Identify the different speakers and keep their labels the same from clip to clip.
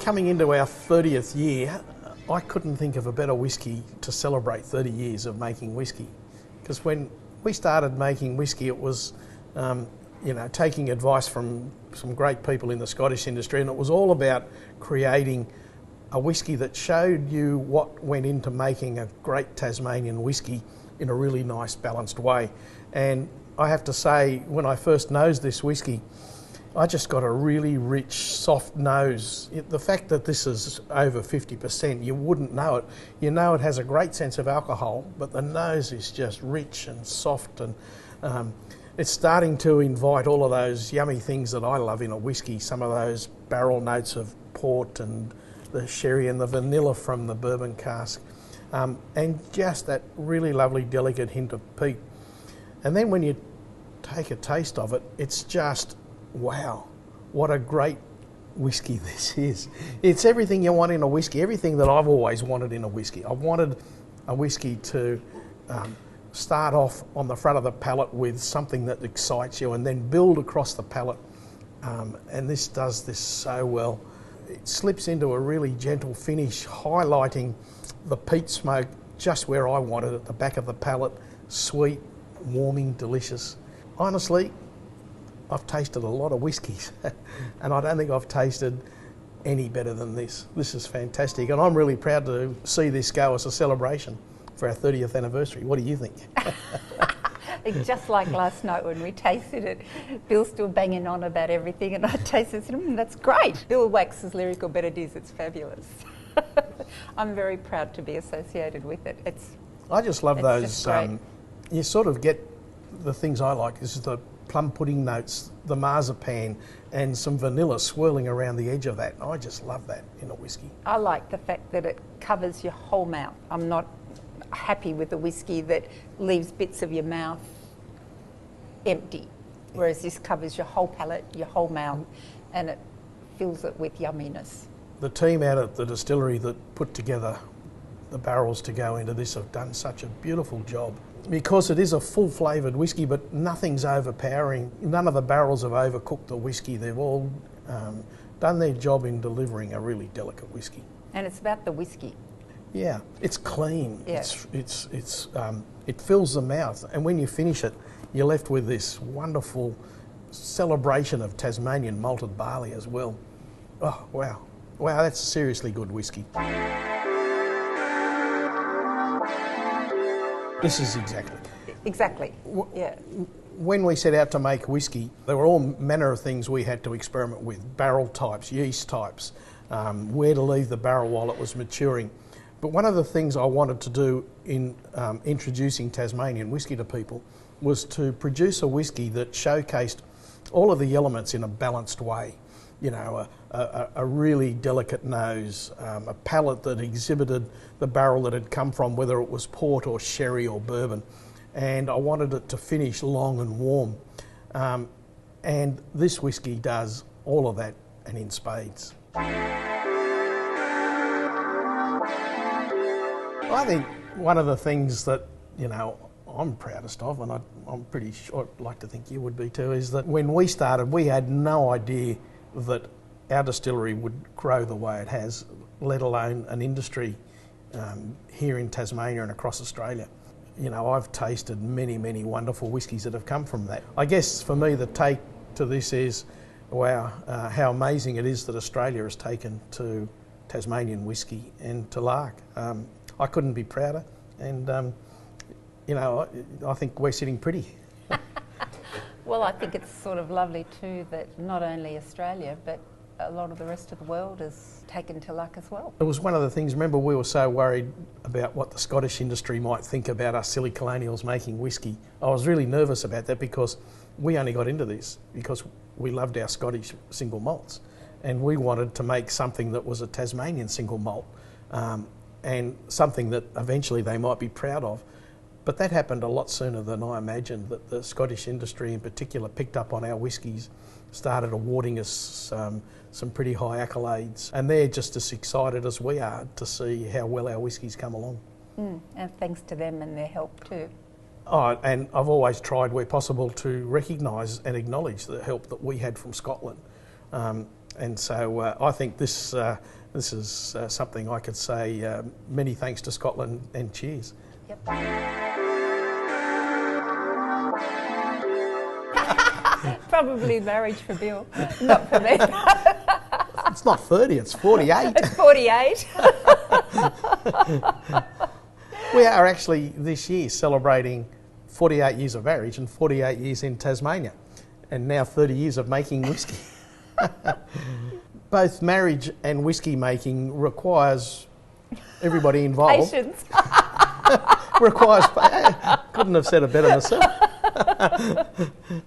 Speaker 1: Coming into our 30th year, I couldn't think of a better whisky to celebrate 30 years of making whisky. Because when we started making whisky, it was, taking advice from some great people in the Scottish industry, and it was all about creating a whisky that showed you what went into making a great Tasmanian whisky in a really nice, balanced way. And I have to say, when I first nosed this whisky, I just got a really rich, soft nose. The fact that this is over 50%, you wouldn't know it. You know it has a great sense of alcohol, but the nose is just rich and soft, and it's starting to invite all of those yummy things that I love in a whisky, some of those barrel notes of port and the sherry and the vanilla from the bourbon cask, and just that really lovely, delicate hint of peat. And then when you take a taste of it, it's just, wow, what a great whisky this is. It's everything you want in a whisky, everything that I've always wanted in a whisky. I wanted a whisky to start off on the front of the palate with something that excites you and then build across the palate. And this does this so well. It slips into a really gentle finish, highlighting the peat smoke just where I wanted it, at the back of the palate, sweet, warming, delicious. Honestly, I've tasted a lot of whiskies and I don't think I've tasted any better than this. This is fantastic, and I'm really proud to see this go as a celebration for our 30th anniversary. What do you think?
Speaker 2: Just like last night when we tasted it, Bill's still banging on about everything, and I tasted it, that's great. Bill waxes lyrical, but it is, it's fabulous. I'm very proud to be associated with it.
Speaker 1: I just love those,
Speaker 2: just great.
Speaker 1: You sort of get the things I like. This is the plum pudding notes, the marzipan, and some vanilla swirling around the edge of that. I just love that in a whisky.
Speaker 2: I like the fact that it covers your whole mouth. I'm not happy with a whisky that leaves bits of your mouth empty, whereas this covers your whole palate, your whole mouth, and it fills it with yumminess.
Speaker 1: The team out at the distillery that put together the barrels to go into this have done such a beautiful job, because it is a full flavoured whisky, but nothing's overpowering. None of the barrels have overcooked the whisky. They've all done their job in delivering a really delicate whisky.
Speaker 2: And it's about the whisky.
Speaker 1: Yeah, it's clean.
Speaker 2: Yeah.
Speaker 1: It fills the mouth, and when you finish it, you're left with this wonderful celebration of Tasmanian malted barley as well. Oh, wow. Wow, that's seriously good whisky. This is
Speaker 2: Exactly, yeah.
Speaker 1: When we set out to make whisky, there were all manner of things we had to experiment with. Barrel types, yeast types, where to leave the barrel while it was maturing. But one of the things I wanted to do in introducing Tasmanian whisky to people was to produce a whisky that showcased all of the elements in a balanced way. You know, a really delicate nose, a palate that exhibited the barrel that had come from, whether it was port or sherry or bourbon. And I wanted it to finish long and warm. And this whisky does all of that, and in spades. I think one of the things that, I'm proudest of, and I'm pretty sure, I'd like to think you would be too, is that when we started, we had no idea that our distillery would grow the way it has, let alone an industry here in Tasmania and across Australia. I've tasted many, many wonderful whiskies that have come from that. I guess for me the take to this is, wow, how amazing it is that Australia has taken to Tasmanian whisky and to Lark. I couldn't be prouder, and I think we're sitting pretty.
Speaker 2: Well, I think it's sort of lovely too that not only Australia, but a lot of the rest of the world has taken to Lark as well.
Speaker 1: It was one of the things, remember, we were so worried about what the Scottish industry might think about us silly colonials making whisky. I was really nervous about that, because we only got into this because we loved our Scottish single malts, and we wanted to make something that was a Tasmanian single malt, and something that eventually they might be proud of. But that happened a lot sooner than I imagined, that the Scottish industry in particular picked up on our whiskies, started awarding us some pretty high accolades, and they're just as excited as we are to see how well our whiskies come along.
Speaker 2: And thanks to them and their help too.
Speaker 1: Oh, and I've always tried where possible to recognise and acknowledge the help that we had from Scotland. And so I think this is something I could say many thanks to Scotland and cheers.
Speaker 2: Yep. Probably marriage for Bill, not for me.
Speaker 1: It's not 30, it's 48.
Speaker 2: It's 48.
Speaker 1: We are actually this year celebrating 48 years of marriage and 48 years in Tasmania, and now 30 years of making whisky. Both marriage and whisky making requires everybody involved.
Speaker 2: Patience.
Speaker 1: Couldn't have said it better myself.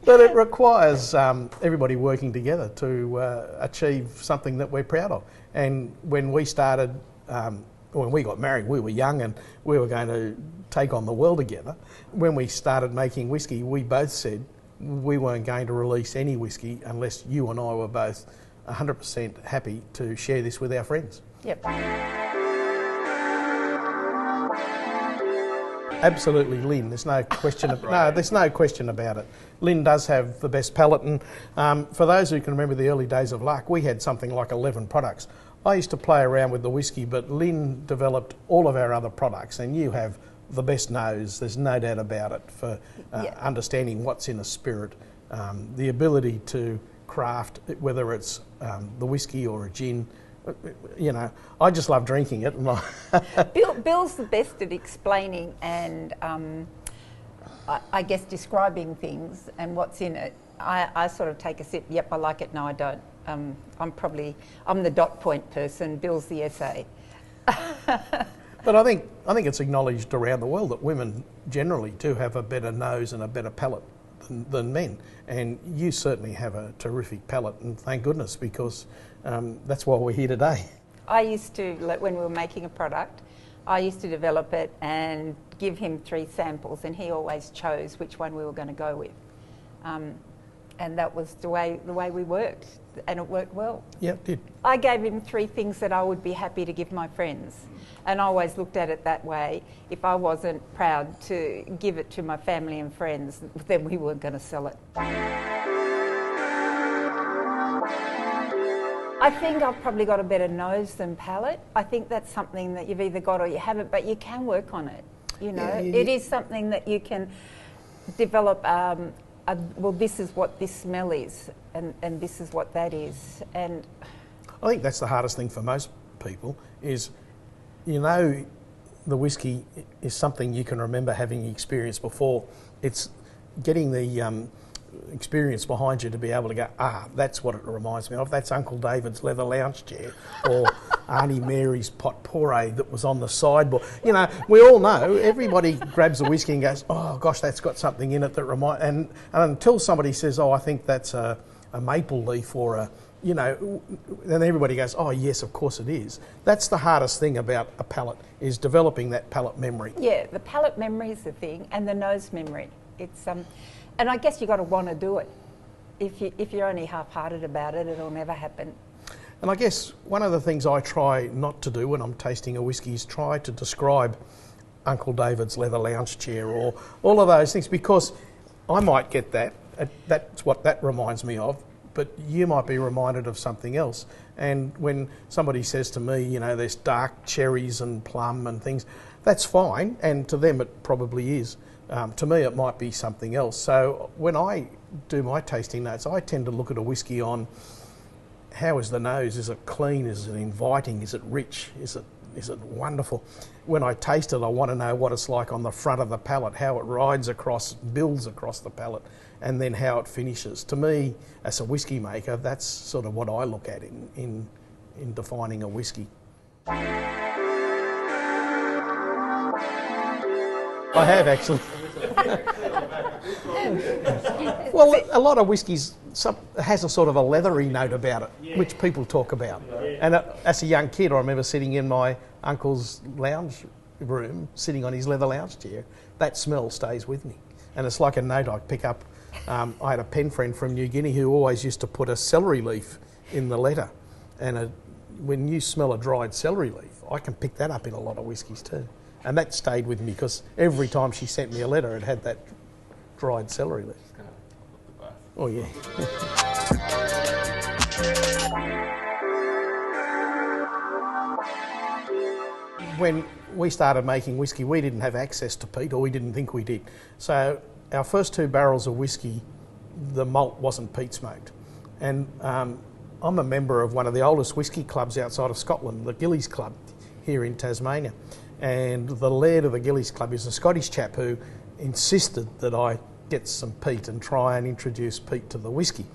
Speaker 1: But it requires everybody working together to achieve something that we're proud of. And when we started, when we got married, we were young and we were going to take on the world together. When we started making whisky, we both said we weren't going to release any whisky unless you and I were both 100% happy to share this with our friends.
Speaker 2: Yep.
Speaker 1: Absolutely, Lyn. There's no question. There's no question about it. Lyn does have the best palate, and for those who can remember the early days of Lark, we had something like 11 products. I used to play around with the whisky, but Lyn developed all of our other products, and you have the best nose. There's no doubt about it for understanding what's in a spirit, the ability to craft, whether it's the whisky or a gin. You know, I just love drinking it.
Speaker 2: Bill's the best at explaining and I guess describing things and what's in it. I sort of take a sip, yep, I like it, no I don't. I'm the dot point person, Bill's the essay.
Speaker 1: But I think it's acknowledged around the world that women generally do have a better nose and a better palate than men, and you certainly have a terrific palate, and thank goodness, because that's why we're here today.
Speaker 2: I used to, when we were making a product, I used to develop it and give him 3 samples, and he always chose which one we were going to go with, and that was the way we worked, and it worked well.
Speaker 1: Yeah, it did.
Speaker 2: I gave him 3 things that I would be happy to give my friends, and I always looked at it that way. If I wasn't proud to give it to my family and friends, then we weren't going to sell it. I think I've probably got a better nose than palate. I think that's something that you've either got or you haven't, but you can work on it. You know, it is something that you can develop. Well, this is what this smell is, and this is what that is. And
Speaker 1: I think that's the hardest thing for most people is, you know, the whisky is something you can remember having experienced before. It's getting the experience behind you to be able to go, that's what it reminds me of. That's Uncle David's leather lounge chair, or Auntie Mary's potpourri that was on the sideboard. You know, we all know, everybody grabs a whisky and goes, oh gosh, that's got something in it that reminds, and until somebody says, oh, I think that's a maple leaf or a, you know, then everybody goes, oh yes, of course it is. That's the hardest thing about a palate, is developing that palate memory.
Speaker 2: Yeah, the palate memory is the thing, and the nose memory. It's and I guess you've got to want to do it. If you're only half-hearted about it, it'll never happen.
Speaker 1: And I guess one of the things I try not to do when I'm tasting a whisky is try to describe Uncle David's leather lounge chair or all of those things, because I might get that. That's what that reminds me of, but you might be reminded of something else. And when somebody says to me, you know, there's dark cherries and plum and things, that's fine, and to them it probably is. To me it might be something else. So when I do my tasting notes, I tend to look at a whisky on how is the nose, is it clean, is it inviting, is it rich, is it wonderful. When I taste it, I want to know what it's like on the front of the palate, how it rides across, builds across the palate, and then how it finishes. To me, as a whisky maker, that's sort of what I look at in defining a whisky. I have actually. Well, a lot of whiskies has a sort of a leathery note about it, which people talk about. And as a young kid, I remember sitting in my uncle's lounge room, sitting on his leather lounge chair. That smell stays with me. And it's like a note I pick up. I had a pen friend from New Guinea who always used to put a celery leaf in the letter. And when you smell a dried celery leaf, I can pick that up in a lot of whiskies too. And that stayed with me because every time she sent me a letter, it had that dried celery leaf. Oh yeah. when we started making whisky, we didn't have access to peat, or we didn't think we did. So our first 2 barrels of whisky, the malt wasn't peat smoked. And I'm a member of one of the oldest whisky clubs outside of Scotland, the Gillies Club here in Tasmania. And the laird of the Gillies Club is a Scottish chap who insisted that I get some peat and try and introduce peat to the whisky.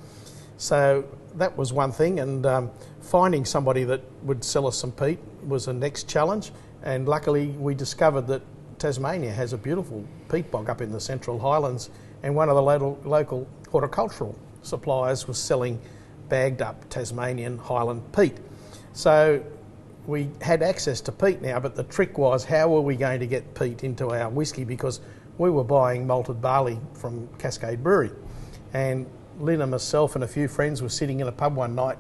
Speaker 1: So that was one thing, and finding somebody that would sell us some peat was the next challenge. And luckily we discovered that Tasmania has a beautiful peat bog up in the Central Highlands, and one of the local horticultural suppliers was selling bagged up Tasmanian Highland peat. So we had access to peat now, but the trick was, how were we going to get peat into our whisky, because we were buying malted barley from Cascade Brewery. And Lyn and myself and a few friends were sitting in a pub one night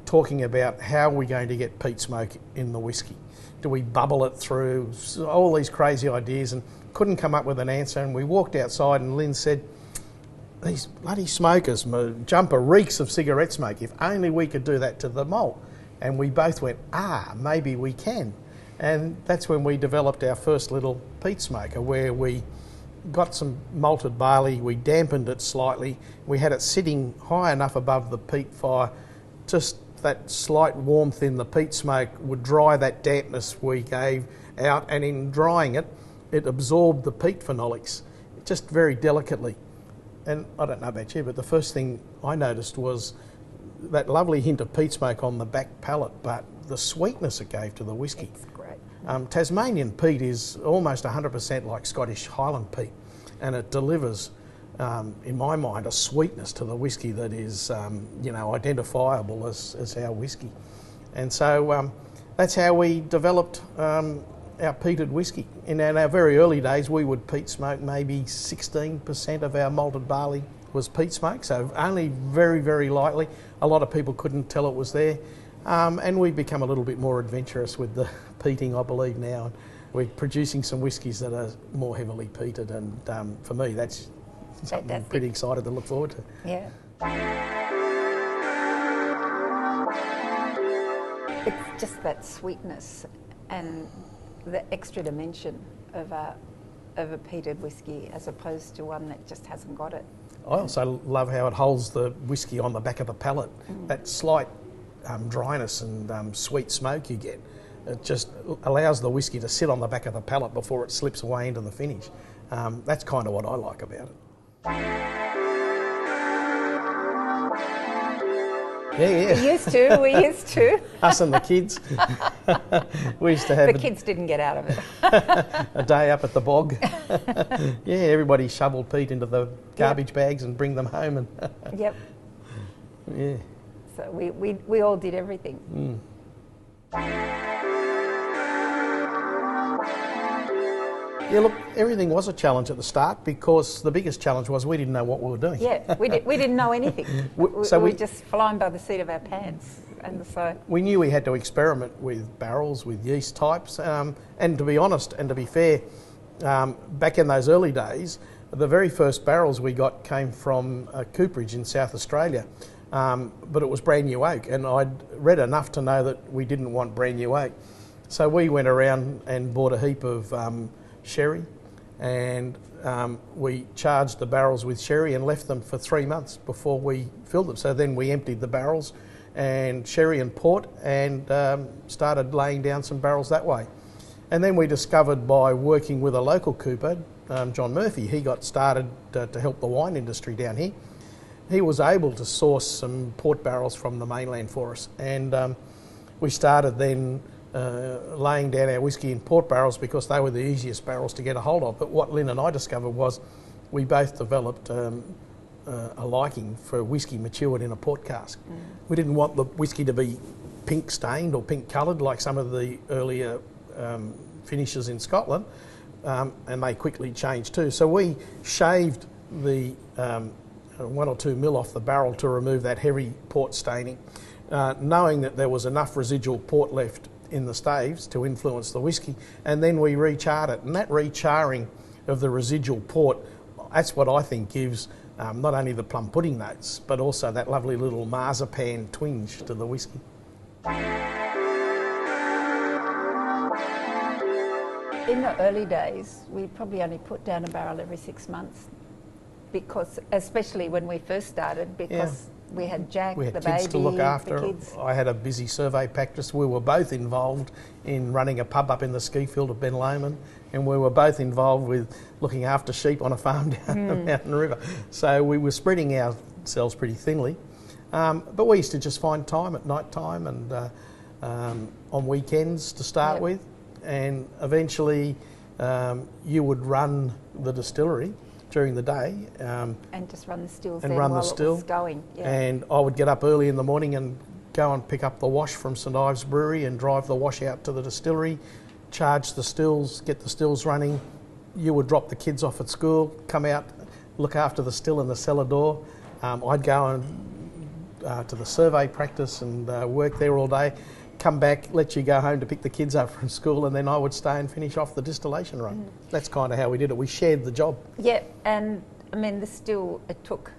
Speaker 1: talking about how we're going to get peat smoke in the whisky. Do we bubble it through? All these crazy ideas, and couldn't come up with an answer. And we walked outside and Lyn said, "These bloody smokers, my jumper reeks of cigarette smoke. If only we could do that to the malt." And we both went, maybe we can. And that's when we developed our first little peat smoker, where we got some malted barley, we dampened it slightly, we had it sitting high enough above the peat fire, just that slight warmth in the peat smoke would dry that dampness we gave out, and in drying it, it absorbed the peat phenolics just very delicately. And I don't know about you, but the first thing I noticed was that lovely hint of peat smoke on the back palate, but the sweetness it gave to the whisky.
Speaker 2: It's great.
Speaker 1: Tasmanian peat is almost 100% like Scottish Highland peat, and it delivers, in my mind, a sweetness to the whisky that is, identifiable as our whisky. And so that's how we developed our peated whisky. In our very early days, we would peat smoke maybe 16% of our malted barley was peat smoke, so only very, very lightly. A lot of people couldn't tell it was there. And we've become a little bit more adventurous with the peating, I believe, now. We're producing some whiskies that are more heavily peated, and for me, that's something I'm pretty excited to look forward to.
Speaker 2: Yeah. It's just that sweetness and the extra dimension of a peated whisky, as opposed to one that just hasn't got it.
Speaker 1: I also love how it holds the whisky on the back of the palate. That slight dryness and sweet smoke you get, it just allows the whisky to sit on the back of the palate before it slips away into the finish. That's kind of what I like about it. Yeah.
Speaker 2: We used to.
Speaker 1: Us and the kids. We used to have
Speaker 2: the kids didn't get out of it.
Speaker 1: a day up at the bog. Yeah, everybody shoveled peat into the garbage bags and bring them home. And
Speaker 2: Yep.
Speaker 1: Yeah.
Speaker 2: So we all did everything.
Speaker 1: Yeah, look, everything was a challenge at the start, because the biggest challenge was we didn't know what we were doing.
Speaker 2: Yeah, we didn't know anything. we were just flying by the seat of our pants. And so
Speaker 1: we knew we had to experiment with barrels, with yeast types, and to be honest and to be fair, back in those early days, the very first barrels we got came from Cooperage in South Australia, but it was brand new oak, and I'd read enough to know that we didn't want brand new oak. So we went around and bought a heap of sherry, and we charged the barrels with sherry and left them for 3 months before we filled them. So then we emptied the barrels and sherry and port, and started laying down some barrels that way. And then we discovered, by working with a local cooper, John Murphy, he got started to help the wine industry down here. He was able to source some port barrels from the mainland for us, and we started then laying down our whisky in port barrels, because they were the easiest barrels to get a hold of. But what Lyn and I discovered was we both developed a liking for whisky matured in a port cask. We didn't want the whisky to be pink stained or pink coloured like some of the earlier finishes in Scotland, and they quickly changed too. So we shaved the 1 or 2 mil off the barrel to remove that heavy port staining, knowing that there was enough residual port left in the staves to influence the whisky, and then we recharred it. And that recharring of the residual port, that's what I think gives not only the plum pudding notes, but also that lovely little marzipan twinge to the whisky.
Speaker 2: In the early days, we probably only put down a barrel every 6 months, because, especially when we first started, because we had Jack,
Speaker 1: we had
Speaker 2: the
Speaker 1: kids
Speaker 2: baby,
Speaker 1: to look after.
Speaker 2: the kids.
Speaker 1: I had a busy survey practice. We were both involved in running a pub up in the ski field of Ben Lomond, and we were both involved with looking after sheep on a farm down the Mountain River. So we were spreading ourselves pretty thinly. But we used to just find time at night time and on weekends to start with, and eventually you would run the distillery during the day.
Speaker 2: And just run the stills
Speaker 1: and
Speaker 2: then
Speaker 1: run
Speaker 2: while
Speaker 1: the
Speaker 2: it
Speaker 1: still.
Speaker 2: was going. Yeah.
Speaker 1: And I would get up early in the morning and go and pick up the wash from St Ives Brewery and drive the wash out to the distillery, charge the stills, get the stills running. You would drop the kids off at school, come out, look after the still in the cellar door. I'd go and to the survey practice and work there all day, come back, let you go home to pick the kids up from school, and then I would stay and finish off the distillation run. That's kind of how we did it. We shared the job.
Speaker 2: Yeah, and I mean, the still, it took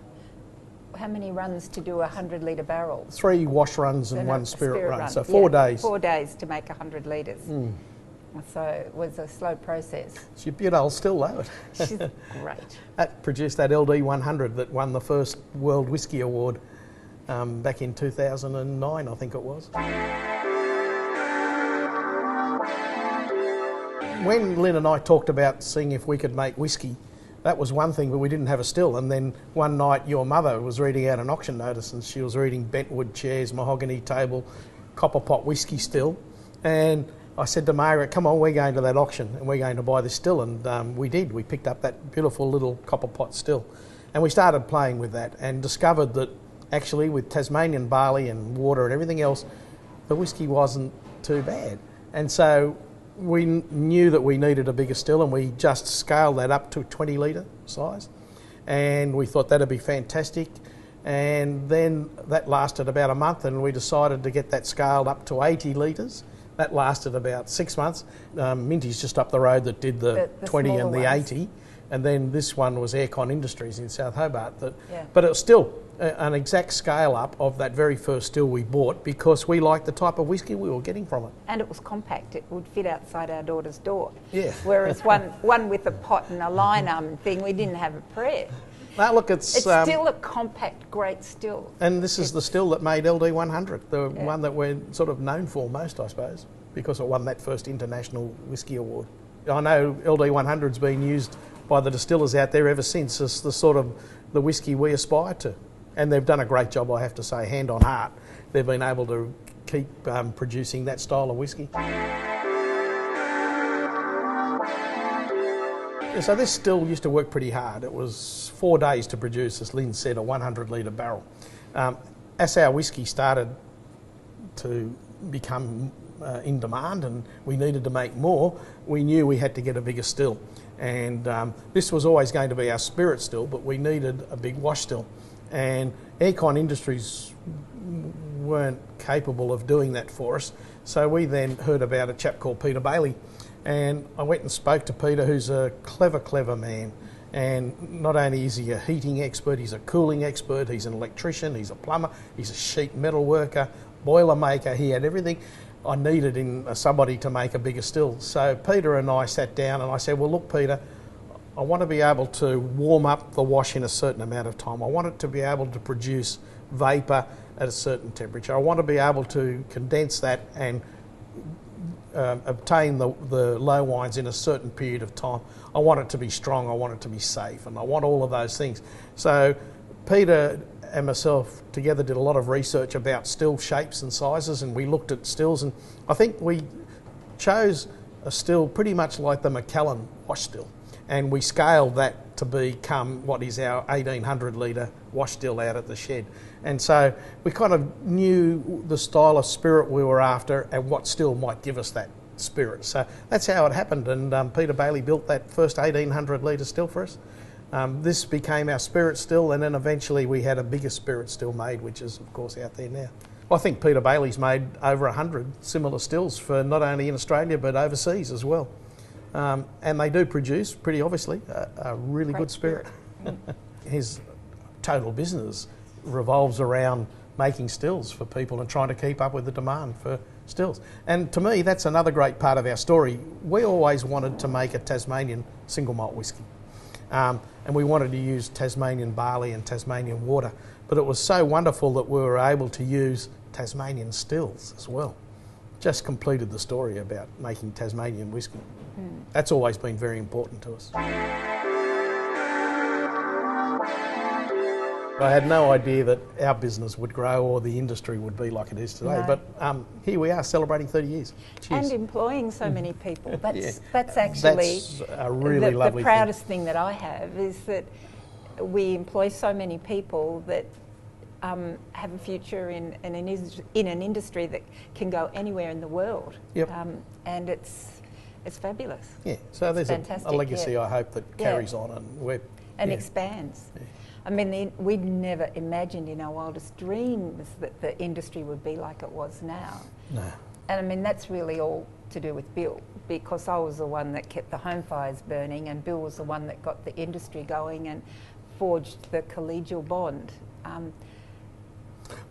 Speaker 2: how many runs to do a 100-litre barrel?
Speaker 1: 3 wash runs and 1 spirit run. So 4 days.
Speaker 2: 4 days to make 100 litres. So it was a slow process.
Speaker 1: It's your beautiful still though.
Speaker 2: She's great.
Speaker 1: That produced that LD 100 that won the first World Whisky Award back in 2009, I think it was. When Lyn and I talked about seeing if we could make whisky, that was one thing, but we didn't have a still. And then one night your mother was reading out an auction notice, and she was reading bentwood chairs, mahogany table, copper pot whisky still. And I said to Margaret, come on, we're going to that auction and we're going to buy this still. And we did. We picked up that beautiful little copper pot still. And we started playing with that and discovered that actually with Tasmanian barley and water and everything else, the whisky wasn't too bad. And so we knew that we needed a bigger still, and we just scaled that up to 20 litre size. And we thought that'd be fantastic. And then that lasted about a month, and we decided to get that scaled up to 80 litres. That lasted about 6 months. Minty's just up the road that did the 20 and the 80. And then this one was Aircon Industries in South Hobart. But it was still an exact scale up of that very first still we bought, because we liked the type of whisky we were getting from it.
Speaker 2: And it was compact. It would fit outside our daughter's door.
Speaker 1: Yeah.
Speaker 2: Whereas one with a pot and a line arm thing, we didn't have a prayer.
Speaker 1: Now look, it's
Speaker 2: still a compact, great still.
Speaker 1: And this is the still that made LD 100, the one that we're sort of known for most, I suppose, because it won that first International Whisky Award. I know LD 100's been used by the distillers out there ever since as the sort of the whisky we aspire to. And they've done a great job, I have to say, hand on heart. They've been able to keep producing that style of whisky. So this still used to work pretty hard. It was 4 days to produce, as Lyn said, a 100 litre barrel. As our whisky started to become in demand and we needed to make more, we knew we had to get a bigger still. And this was always going to be our spirit still, but we needed a big wash still. And Aircon Industries weren't capable of doing that for us. So we then heard about a chap called Peter Bailey. And I went and spoke to Peter, who's a clever, clever man. And not only is he a heating expert, he's a cooling expert, he's an electrician, he's a plumber, he's a sheet metal worker, boiler maker. He had everything I needed in somebody to make a bigger still. So Peter and I sat down and I said, well, look, Peter, I want to be able to warm up the wash in a certain amount of time. I want it to be able to produce vapour at a certain temperature. I want to be able to condense that and obtain the low wines in a certain period of time. I want it to be strong, I want it to be safe, and I want all of those things. So Peter and myself together did a lot of research about still shapes and sizes, and we looked at stills, and I think we chose a still pretty much like the Macallan wash still. And we scaled that to become what is our 1,800 litre wash still out at the shed. And so we kind of knew the style of spirit we were after and what still might give us that spirit. So that's how it happened. And Peter Bailey built that first 1,800 litre still for us. This became our spirit still, and then eventually we had a bigger spirit still made, which is of course out there now. I think Peter Bailey's made over 100 similar stills for not only in Australia but overseas as well. And they do produce, pretty obviously, a really good spirit. His total business revolves around making stills for people and trying to keep up with the demand for stills. And to me, that's another great part of our story. We always wanted to make a Tasmanian single malt whisky. And we wanted to use Tasmanian barley and Tasmanian water. But it was so wonderful that we were able to use Tasmanian stills as well. Just completed the story about making Tasmanian whisky. That's always been very important to us. I had no idea that our business would grow or the industry would be like it is today. No. But here we are celebrating 30 years. Cheers.
Speaker 2: And employing so many people. That's,
Speaker 1: yeah.
Speaker 2: that's actually
Speaker 1: that's a really lovely
Speaker 2: the proudest thing that I have is that we employ so many people that have a future in an industry that can go anywhere in the world.
Speaker 1: Yep.
Speaker 2: And it's fabulous.
Speaker 1: Yeah, so there's a legacy,
Speaker 2: yeah.
Speaker 1: I hope, that carries on and
Speaker 2: expands.
Speaker 1: Yeah.
Speaker 2: I mean, we'd never imagined in our wildest dreams that the industry would be like it was now.
Speaker 1: No.
Speaker 2: And I mean, that's really all to do with Bill, because I was the one that kept the home fires burning and Bill was the one that got the industry going and forged the collegial bond.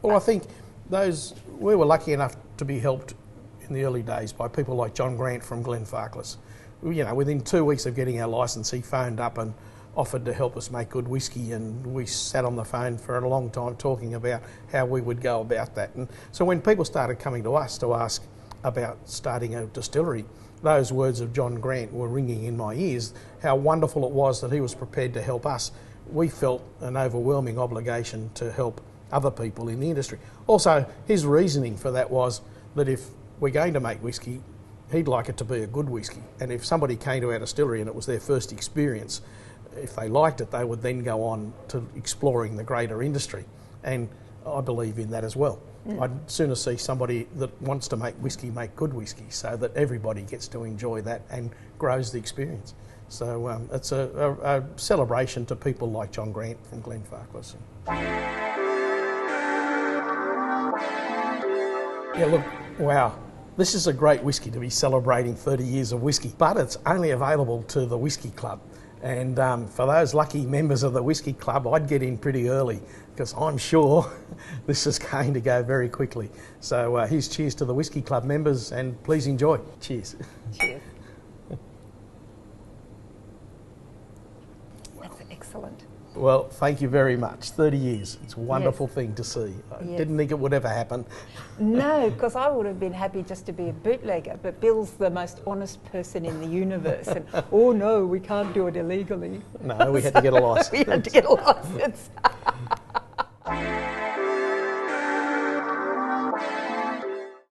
Speaker 1: Well, I think we were lucky enough to be helped in the early days by people like John Grant from Glenfarclas. You know, within 2 weeks of getting our licence, he phoned up and offered to help us make good whisky, and we sat on the phone for a long time talking about how we would go about that. And so when people started coming to us to ask about starting a distillery, those words of John Grant were ringing in my ears, how wonderful it was that he was prepared to help us. We felt an overwhelming obligation to help other people in the industry. Also, his reasoning for that was that if we're going to make whisky, he'd like it to be a good whisky. And if somebody came to our distillery and it was their first experience, if they liked it, they would then go on to exploring the greater industry. And I believe in that as well. I'd sooner see somebody that wants to make whisky make good whisky so that everybody gets to enjoy that and grows the experience. So it's a celebration to people like John Grant from Glenfarclas. Yeah, look, wow. This is a great whisky to be celebrating 30 years of whisky, but it's only available to the Whisky Club. And for those lucky members of the Whisky Club, I'd get in pretty early because I'm sure this is going to go very quickly. So here's cheers to the Whisky Club members, and please enjoy. Cheers.
Speaker 2: Cheers. That's excellent.
Speaker 1: Well, thank you very much. 30 years. It's a wonderful thing to see. I didn't think it would ever happen.
Speaker 2: No, because I would have been happy just to be a bootlegger, but Bill's the most honest person in the universe. And, oh no, we can't do it illegally.
Speaker 1: No, we had to get a license.
Speaker 2: We had to get a license.